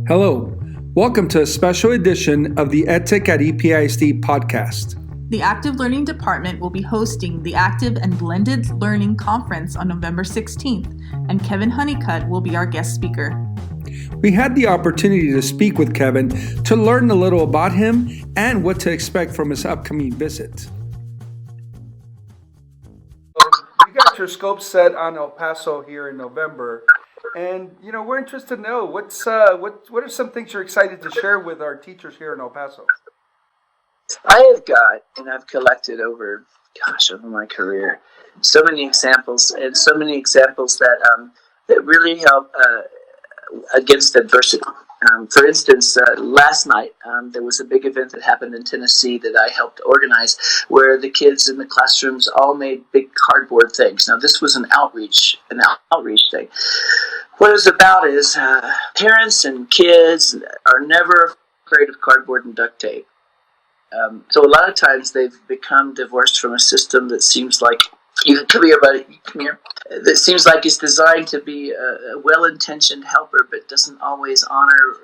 Hello, welcome to a special edition of the EdTech at EPISD podcast. The Active Learning Department will be hosting the Active and Blended Learning Conference on November 16th, and Kevin Honeycutt will be our guest speaker. We had the opportunity to speak with Kevin to learn a little about him and what to expect from his upcoming visit. You got your scope set on El Paso here in November, and we're interested to know what are some things you're excited to share with our teachers here in El Paso. I have got, and I've collected over my career, so many examples that really help against adversity. For instance, last night there was a big event that happened in Tennessee that I helped organize, where the kids in the classrooms all made big cardboard things. Now, this was an outreach thing. What it was about is parents and kids are never afraid of cardboard and duct tape. So a lot of times they've become divorced from a system that seems like, come here, buddy, come here. That seems like it's designed to be a well-intentioned helper, but doesn't always honor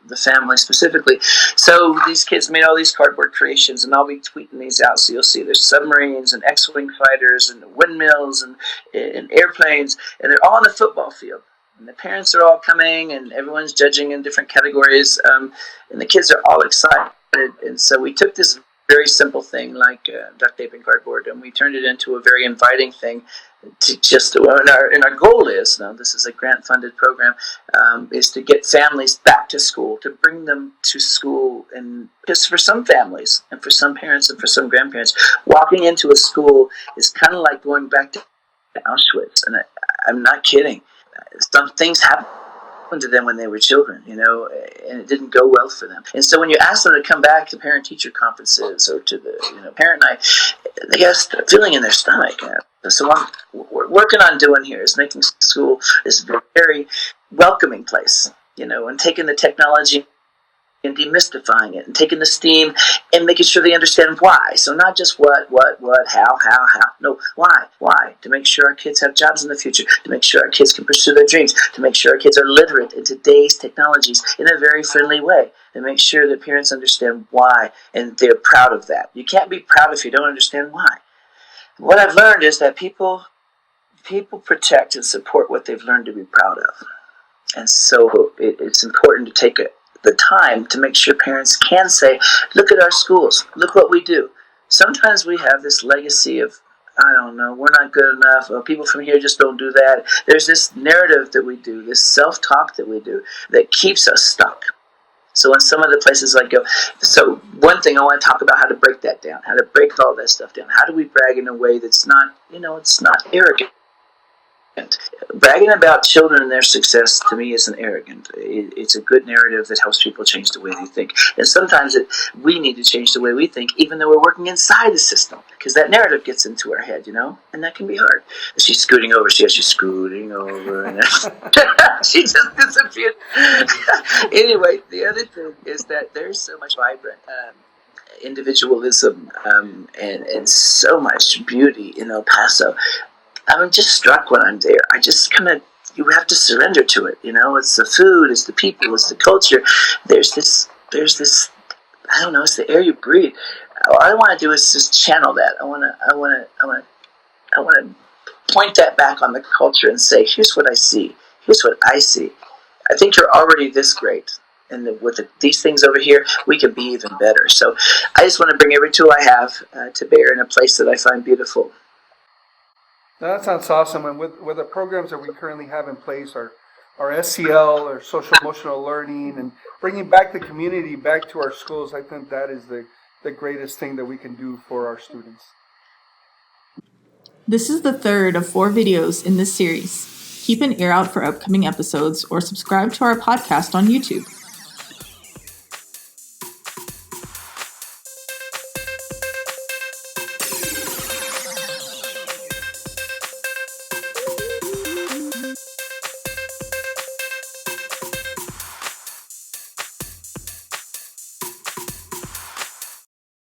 the family specifically. So these kids made all these cardboard creations, and I'll be tweeting these out. So you'll see there's submarines and X-wing fighters and windmills and airplanes, and they're all on the football field. And the parents are all coming, and everyone's judging in different categories, and the kids are all excited. And so we took this very simple thing like duct tape and cardboard, and we turned it into a very inviting thing. And our goal is, now this is a grant-funded program, is to get families back to school, to bring them to school. And just for some families, and for some parents, and for some grandparents, walking into a school is kind of like going back to Auschwitz. And I'm not kidding. Some things happen to them when they were children, and it didn't go well for them. And so when you ask them to come back to parent-teacher conferences or to the parent night, they get a feeling in their stomach. So what we're working on doing here is making school this very welcoming place, and taking the technology and demystifying it, and taking the STEAM and making sure they understand why. So not just what, how. No, why? To make sure our kids have jobs in the future, to make sure our kids can pursue their dreams, to make sure our kids are literate in today's technologies in a very friendly way, to make sure that parents understand why and they're proud of that. You can't be proud if you don't understand why. What I've learned is that people protect and support what they've learned to be proud of. And so it's important to take the time to make sure parents can say, look at our schools, look what we do. Sometimes we have this legacy of, we're not good enough, or people from here just don't do that. There's this narrative that we do, this self-talk that we do, that keeps us stuck. So in some of the places I go, so one thing I want to talk about how to break that down, how to break all that stuff down. How do we brag in a way that's not, it's not arrogant? Bragging about children and their success, to me, isn't arrogant. It's a good narrative that helps people change the way they think. And sometimes we need to change the way we think, even though we're working inside the system, because that narrative gets into our head, and that can be hard. She's scooting over. She's scooting over, and she just disappeared. Anyway, the other thing is that there's so much vibrant individualism and so much beauty in El Paso. I'm just struck when I'm there. I just you have to surrender to it. It's the food, it's the people, it's the culture. There's this, it's the air you breathe. All I want to do is just channel that. I want to point that back on the culture and say, here's what I see. Here's what I see. I think you're already this great. And with these things over here, we can be even better. So I just want to bring every tool I have to bear in a place that I find beautiful. That sounds awesome. And with the programs that we currently have in place, our SEL, or social emotional learning, and bringing back the community back to our schools, I think that is the greatest thing that we can do for our students. This is the third of 4 videos in this series. Keep an ear out for upcoming episodes or subscribe to our podcast on YouTube.